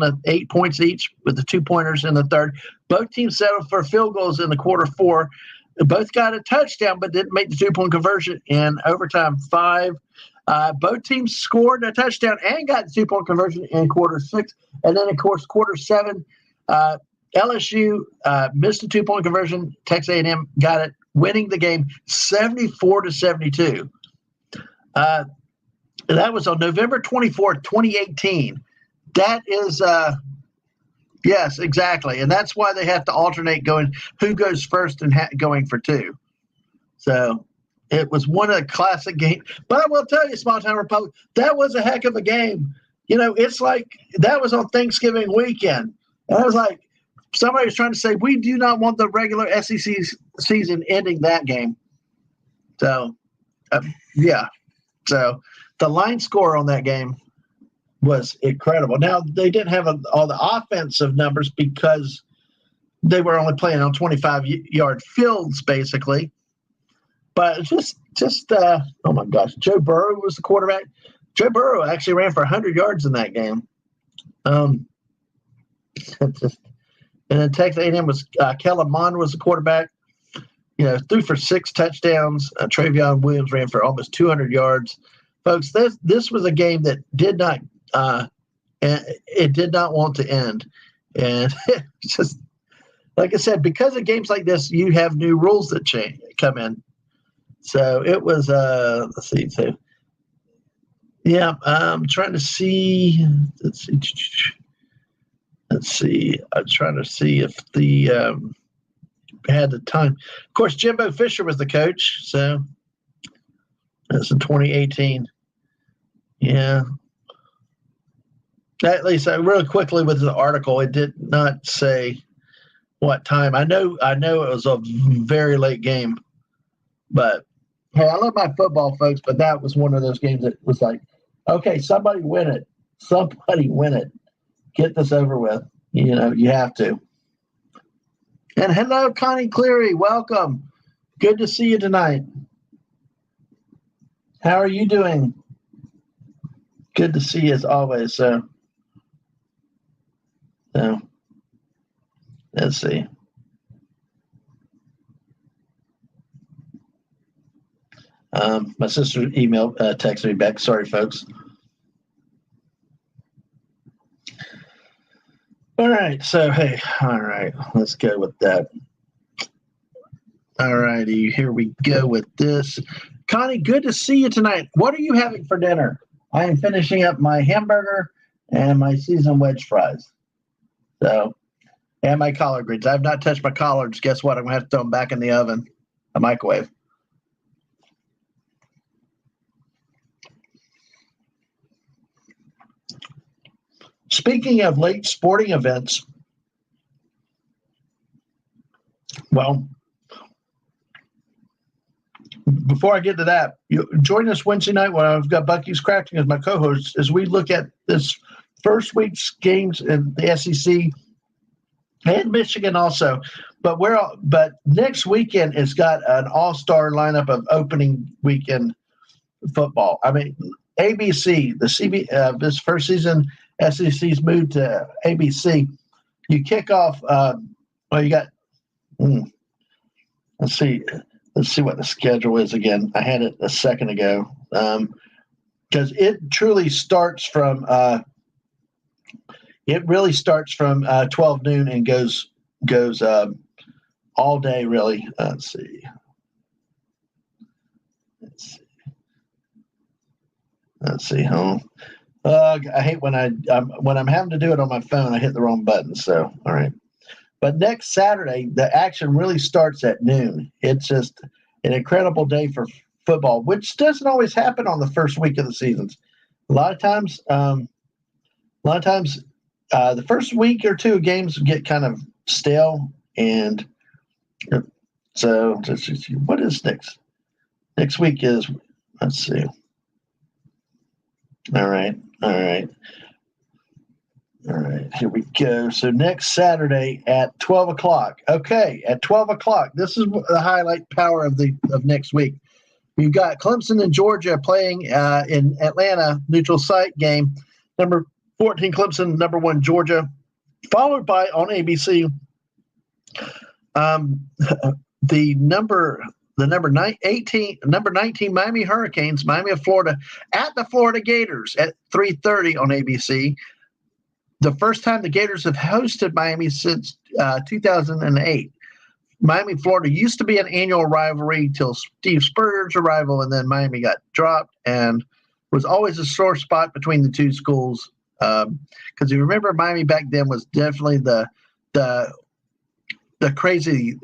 points each with the 2-pointers in the third. Both teams settled for field goals in the quarter 4. Both got a touchdown, but didn't make the 2-point conversion in overtime 5. Both teams scored a touchdown and got the 2-point conversion in quarter 6. And then, of course, quarter 7, LSU missed a 2-point conversion. Texas A&M got it, winning the game 74-72. That was on November 24th, 2018. That is, yes, exactly. And that's why they have to alternate going who goes first and going for 2. So it was one of the classic games. But I will tell you, Small Town Republic, that was a heck of a game. It's like that was on Thanksgiving weekend. And I was like, somebody was trying to say, we do not want the regular SEC season ending that game. So, yeah. So the line score on that game was incredible. Now, they didn't have all the offensive numbers because they were only playing on 25-yard fields, basically. But just oh my gosh, Joe Burrow was the quarterback. Joe Burrow actually ran for 100 yards in that game. And then Texas A&M was Kellen Mond was the quarterback. Threw for 6 touchdowns. Travion Williams ran for almost 200 yards. Folks, this was a game that did not want to end, and just like I said, because of games like this, you have new rules that come in. So it was, let's see. So, yeah, I'm trying to see. Let's see. I'm trying to see if the had the time. Of course, Jimbo Fisher was the coach. So that's in 2018. Yeah. At least really quickly with the article, it did not say what time. I know it was a very late game, but hey, I love my football, folks, but that was one of those games that was like, okay, somebody win it. Somebody win it. Get this over with. You have to. And hello, Connie Cleary. Welcome. Good to see you tonight. How are you doing? Good to see you as always. So let's see. My sister texted me back. Sorry, folks. All right. So, hey, all right. Let's go with that. All righty. Here we go with this. Connie, good to see you tonight. What are you having for dinner? I am finishing up my hamburger and my seasoned wedge fries. So, and my collard greens. I have not touched my collards. Guess what? I'm going to have to throw them back in the oven, a microwave. speaking of late sporting events, well, before I get to that, join us Wednesday night when I've got Bucky's Crafting as my co-host as we look at this first week's games in the SEC and Michigan also. But next weekend it's got an all-star lineup of opening weekend football. I mean, ABC, this first season, SEC's moved to ABC. You kick off. You got. Let's see what the schedule is again. I had it a second ago because it truly starts from. It really starts from 12 noon and goes all day. Really. Let's see. I hate when I'm having to do it on my phone. I hit the wrong button. So all right. But next Saturday, the action really starts at noon. It's just an incredible day for football, which doesn't always happen on the first week of the seasons. A lot of times, the first week or two games get kind of stale, and so what is next? Next week is, let's see. All right. Here we go. So next Saturday at 12 o'clock. Okay, at 12 o'clock. This is the highlight power of next week. We've got Clemson and Georgia playing in Atlanta, neutral site game. Number 14 Clemson, number 1 Georgia, followed by on ABC the number 19 Miami Hurricanes, Miami of Florida, at the Florida Gators at 3:30 on ABC. The first time the Gators have hosted Miami since 2008. Miami, Florida used to be an annual rivalry till Steve Spurrier's arrival, and then Miami got dropped and was always a sore spot between the two schools. Because you remember, Miami back then was definitely the crazy.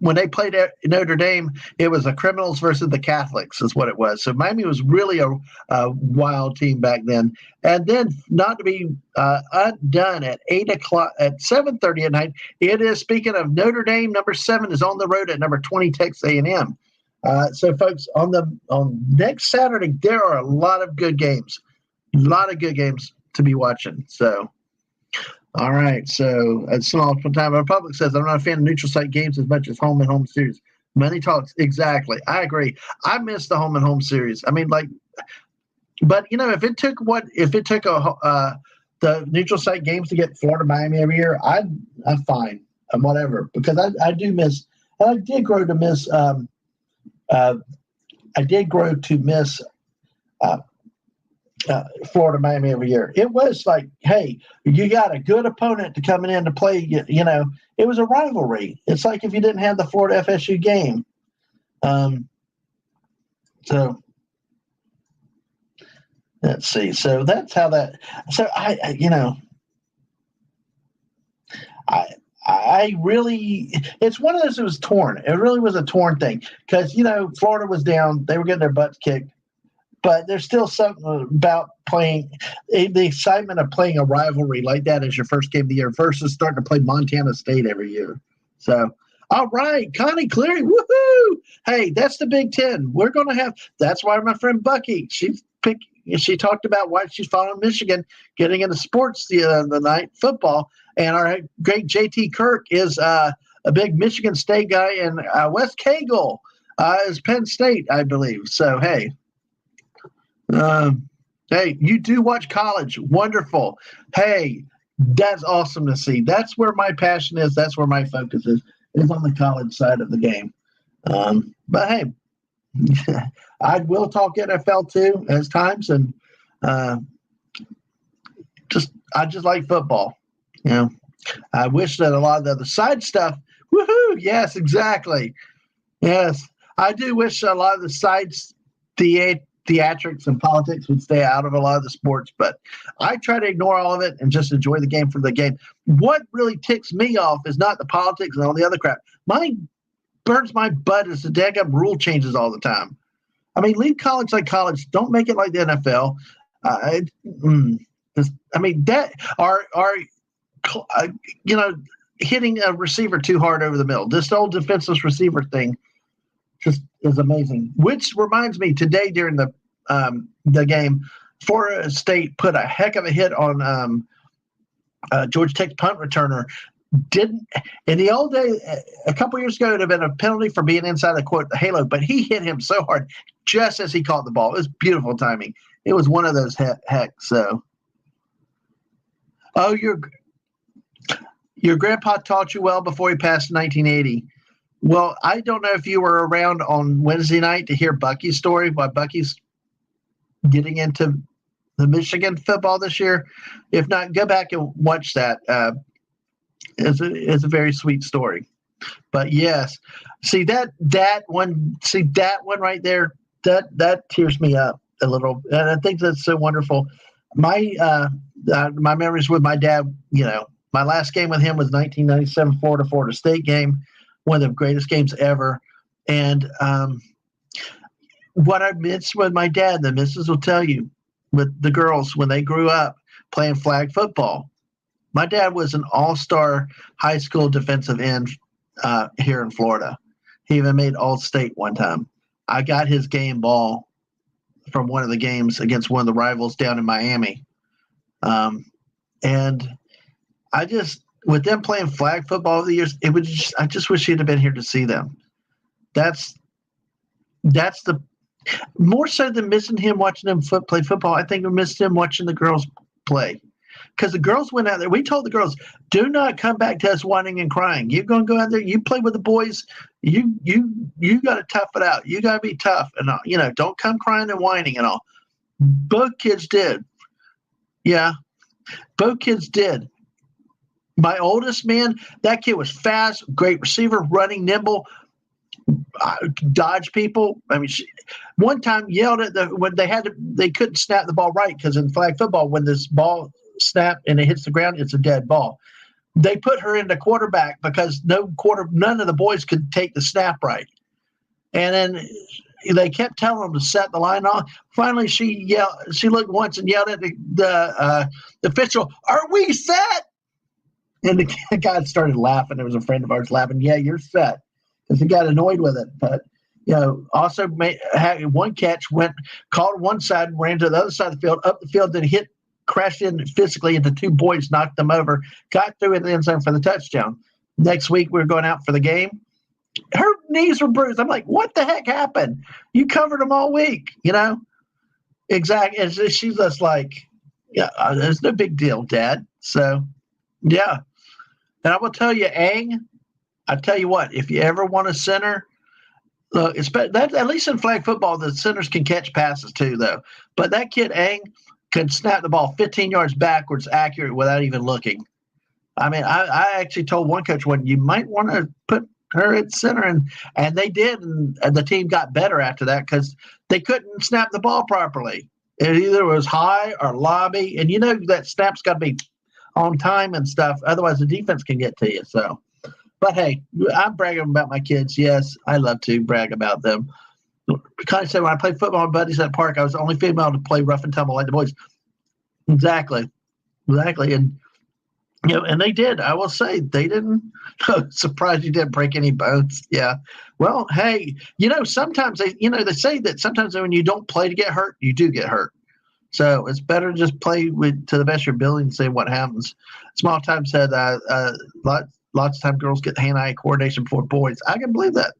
When they played at Notre Dame, it was the criminals versus the Catholics, is what it was. So Miami was really a wild team back then. And then, not to be undone, at 8 o'clock, at 7:30 at night, it is, speaking of Notre Dame, number 7 is on the road at number 20 Texas A&M. So, folks, on next Saturday, there are a lot of good games to be watching. So, all right. So, at Small Time Republic says, I'm not a fan of neutral site games as much as home and home series. Money talks. Exactly. I agree. I miss the home and home series. I mean, but if it took the neutral site games to get Florida Miami every year, I'm fine. I'm whatever, because I do miss. And I did grow to miss. Florida Miami every year. It was like, hey, you got a good opponent to coming in to play. It was a rivalry. It's like if you didn't have the Florida FSU game. So let's see. So that's how that. So I really, it's one of those that was torn. It really was a torn thing because, Florida was down. They were getting their butts kicked. But there's still something about playing, the excitement of playing a rivalry like that as your first game of the year versus starting to play Montana State every year. So, all right, Connie Cleary, woohoo! Hey, that's the Big Ten. We're going to have. That's why my friend Bucky, she talked about why she's following Michigan, getting into sports the night, football, and our great JT Kirk is a big Michigan State guy, and Wes Cagle is Penn State, I believe. So, hey. Hey, you do watch college. Wonderful. Hey, that's awesome to see. That's where my passion is. That's where my focus is on the college side of the game. But hey, I will talk NFL too as times, and I just like football. I wish that a lot of the other side stuff. Woohoo! Yes, exactly. Yes, I do wish a lot of the sides theatrics and politics would stay out of a lot of the sports, but I try to ignore all of it and just enjoy the game for the game. What really ticks me off is not the politics and all the other crap. Mine burns my butt is the daggum rule changes all the time. I mean, leave college like college. Don't make it like the NFL. I mean, that are you know, hitting a receiver too hard over the middle. This old defenseless receiver thing just is amazing. Which reminds me, today during the game, Florida State put a heck of a hit on Georgia Tech's punt returner. Didn't in the old day, a couple years ago, it would have been a penalty for being inside the halo, but he hit him so hard just as he caught the ball. It was beautiful timing. It was one of those hecks. So, oh, your grandpa taught you well before he passed in 1980. Well, I don't know if you were around on Wednesday night to hear Bucky's story, why Bucky's getting into the Michigan football this year. If not, go back and watch that. It's a very sweet story. But yes, see that one right there, that tears me up a little, and I think that's so wonderful. My memories with my dad, my last game with him was 1997 Florida State game, one of the greatest games ever. And what I missed with my dad, the missus will tell you, with the girls when they grew up playing flag football. My dad was an all-star high school defensive end here in Florida. He even made All-State one time. I got his game ball from one of the games against one of the rivals down in Miami. And with them playing flag football over the years, I just wish he'd have been here to see them. That's the more so than missing him watching them play football. I think we missed him watching the girls play. Because the girls went out there. We told the girls, do not come back to us whining and crying. You're going to go out there. You play with the boys. You got to tough it out. You got to be tough. And, don't come crying and whining and all. Both kids did. Yeah, both kids did. My oldest man, that kid was fast, great receiver, running, nimble, dodge people. I mean, one time yelled at when they couldn't snap the ball right, because in flag football, when this ball snap and it hits the ground, it's a dead ball. They put her into quarterback because none of the boys could take the snap right. And then they kept telling them to set the line off. Finally, she looked once and yelled at the official, "Are we set?" And the guy started laughing. There was a friend of ours laughing. "Yeah, you're set," because he got annoyed with it. But also had one catch, caught one side, ran to the other side of the field, up the field, then crashed in physically into two boys, knocked them over, got through in the end zone for the touchdown. Next week, we were going out for the game. Her knees were bruised. I'm like, what the heck happened? You covered them all week, Exactly. And she's just like, yeah, it's no big deal, Dad. So, yeah. And I will tell you, Ang, I tell you what, if you ever want a center, look, at least in flag football, the centers can catch passes too, though. But that kid, Ang, could snap the ball 15 yards backwards accurate without even looking. I mean, I actually told one coach you might want to put her at center, and they did, and the team got better after that because they couldn't snap the ball properly. It either was high or lobby, and that snap's got to be on time and stuff. Otherwise, the defense can get to you. So, but hey, I'm bragging about my kids. Yes, I love to brag about them. Kind of said when I played football with buddies at the park, I was the only female to play rough and tumble like the boys. Exactly, and and they did. I will say they didn't. Surprised you didn't break any bones. Yeah. Well, hey, sometimes they say that sometimes when you don't play to get hurt, you do get hurt. So it's better to just play to the best of your ability and see what happens. Small Time said lots of time girls get hand-eye coordination before boys. I can believe that.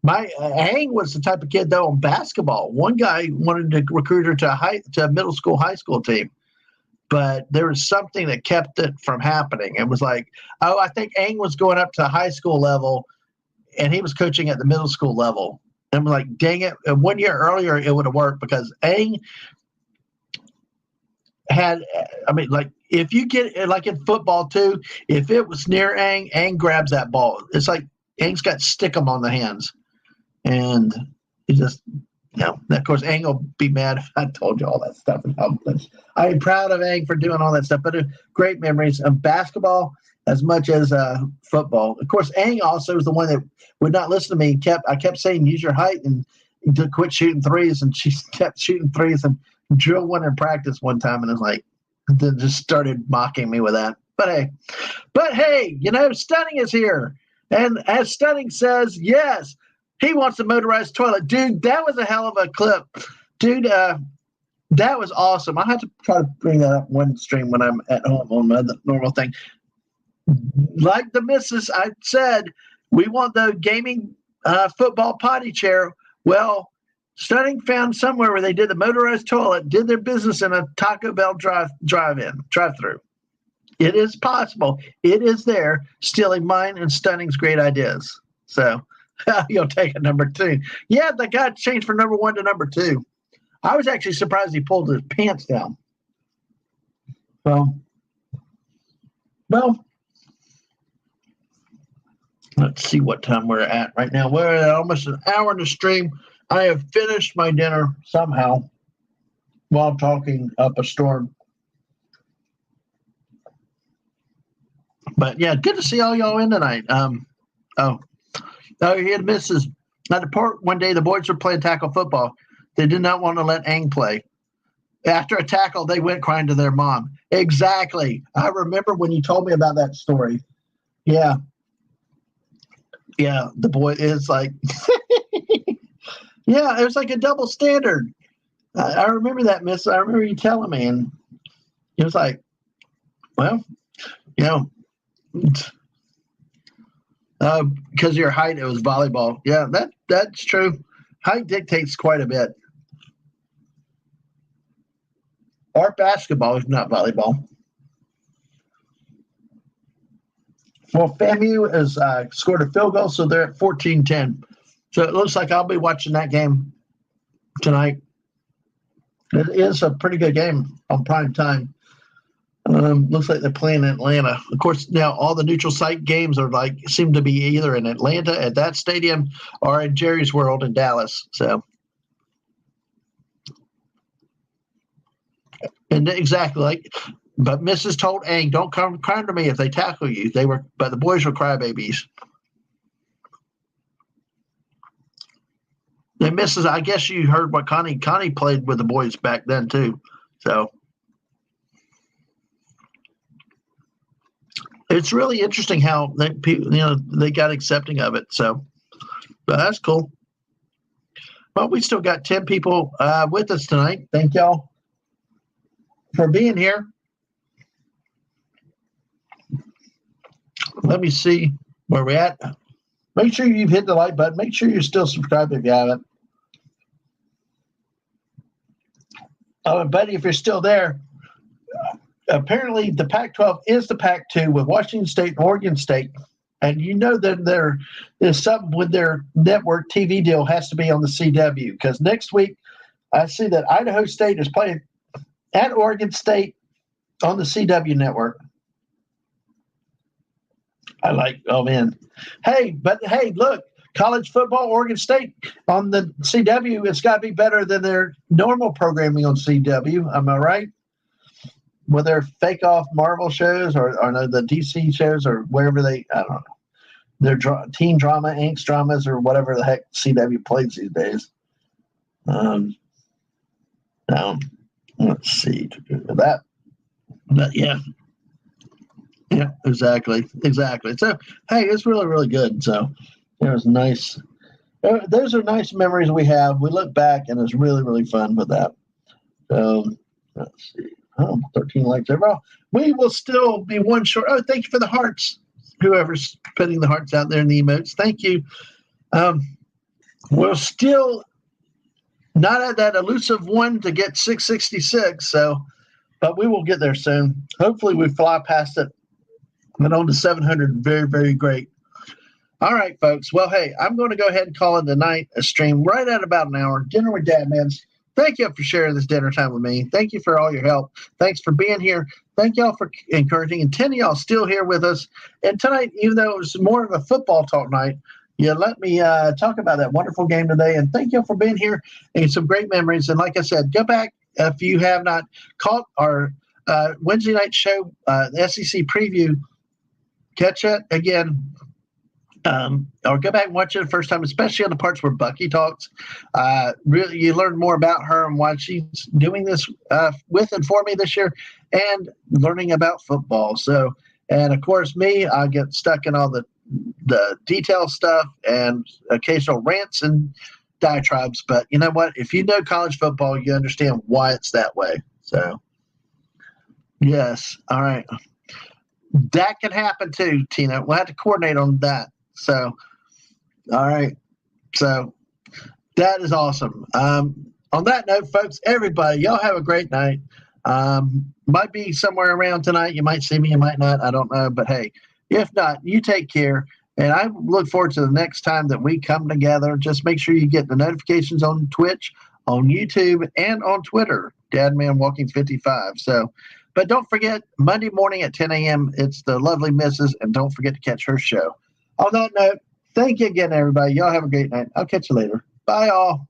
My Hang was the type of kid, though, on basketball. One guy wanted to recruit her to a middle school, high school team, but there was something that kept it from happening. It was like, I think Ang was going up to high school level, and he was coaching at the middle school level. And I'm like, dang it! 1 year earlier, it would have worked because Ang had. I mean, like if you get like in football too, if it was near Ang grabs that ball. It's like Ang's got stick 'em on the hands, and he just, of course, Ang will be mad if I told you all that stuff. And how much I am proud of Ang for doing all that stuff. But great memories of basketball as much as football. Of course, Ang also was the one that would not listen to me. I kept saying, use your height and to quit shooting threes, and she kept shooting threes and drill one in practice one time, and it's like, then just started mocking me with that. But hey, Stunning is here. And as Stunning says, yes, he wants a motorized toilet. Dude, that was a hell of a clip. Dude, that was awesome. I have to try to bring that up one stream when I'm at home on my normal thing. Like the missus, I said, we want the gaming football potty chair. Well, Stunning found somewhere where they did the motorized toilet, did their business in a Taco Bell drive-through. It is possible. It is there, stealing mine and Stunning's great ideas. So you'll take it number 2. Yeah, the guy changed from number 1 to number 2. I was actually surprised he pulled his pants down. So, well, let's see what time we're at right now. We're at almost an hour in the stream. I have finished my dinner somehow while talking up a storm. But yeah, good to see all y'all in tonight. He had misses. At the park one day, the boys were playing tackle football. They did not want to let Aang play. After a tackle, they went crying to their mom. Exactly. I remember when you told me about that story. Yeah. Yeah, the boy is like, yeah, it was like a double standard. I remember that, miss. I remember you telling me, and it was like, well, because of your height, it was volleyball. Yeah, that's true. Height dictates quite a bit. Or basketball, if not volleyball. Well, FAMU has scored a field goal, so they're at 14-10. So it looks like I'll be watching that game tonight. It is a pretty good game on prime time. Looks like they're playing in Atlanta. Of course, now all the neutral site games are seem to be either in Atlanta at that stadium or in Jerry's World in Dallas. So, and exactly but Mrs. told Aang, don't come to me if they tackle you. But the boys were crybabies. And Mrs., I guess you heard what Connie played with the boys back then too. So it's really interesting how they got accepting of it. So, but that's cool. Well, we still got 10 people with us tonight. Thank y'all for being here. Let me see where we're at. Make sure you've hit the like button. Make sure you're still subscribed if you haven't. Oh, and buddy, if you're still there, apparently the Pac-12 is the Pac-2 with Washington State and Oregon State. And you know that there is something with their network TV deal has to be on the CW, because next week I see that Idaho State is playing at Oregon State on the CW network. Oh man. Hey, look, college football, Oregon State on the CW, it's got to be better than their normal programming on CW. Am I right? With their fake off Marvel shows or the DC shows or wherever I don't know, their teen drama, angst dramas, or whatever the heck CW plays these days. Now, let's see that. But yeah. Yeah, exactly. So, hey, it's really, really good. So, it was nice. Those are nice memories we have. We look back, and it's really, really fun with that. So, let's see. 13 likes there. Well, we will still be one short. Oh, thank you for the hearts. Whoever's putting the hearts out there in the emotes. Thank you. We're still not at that elusive 1 to get 666. So, but we will get there soon. Hopefully, we fly past it. Went on to 700. Very, very great. All right, folks. Well, hey, I'm going to go ahead and call it tonight a stream right at about an hour. Dinner with Dadman's. Thank you for sharing this dinner time with me. Thank you for all your help. Thanks for being here. Thank y'all for encouraging. And 10 of y'all still here with us. And tonight, even though it was more of a football talk night, you let me talk about that wonderful game today. And thank y'all for being here and some great memories. And like I said, go back if you have not caught our Wednesday night show, the SEC preview. Catch it again Or go back and watch it the first time, especially on the parts where Bucky talks. Really, you learn more about her and why she's doing this with and for me this year, and learning about football. So, and of course, me, I get stuck in all the detail stuff and occasional rants and diatribes. But you know what? If you know college football, you understand why it's that way. So, yes, all right. That can happen too, Tina. We'll have to coordinate on that. So, all right. So that is awesome. On that note, folks, everybody, y'all have a great night. Might be somewhere around tonight. You might see me, you might not. I don't know. But hey, if not, you take care. And I look forward to the next time that we come together. Just make sure you get the notifications on Twitch, on YouTube, and on Twitter, Dadman Walking 55. So, but don't forget, Monday morning at 10 a.m., it's the lovely Mrs., and don't forget to catch her show. On that note, thank you again, everybody. Y'all have a great night. I'll catch you later. Bye, all.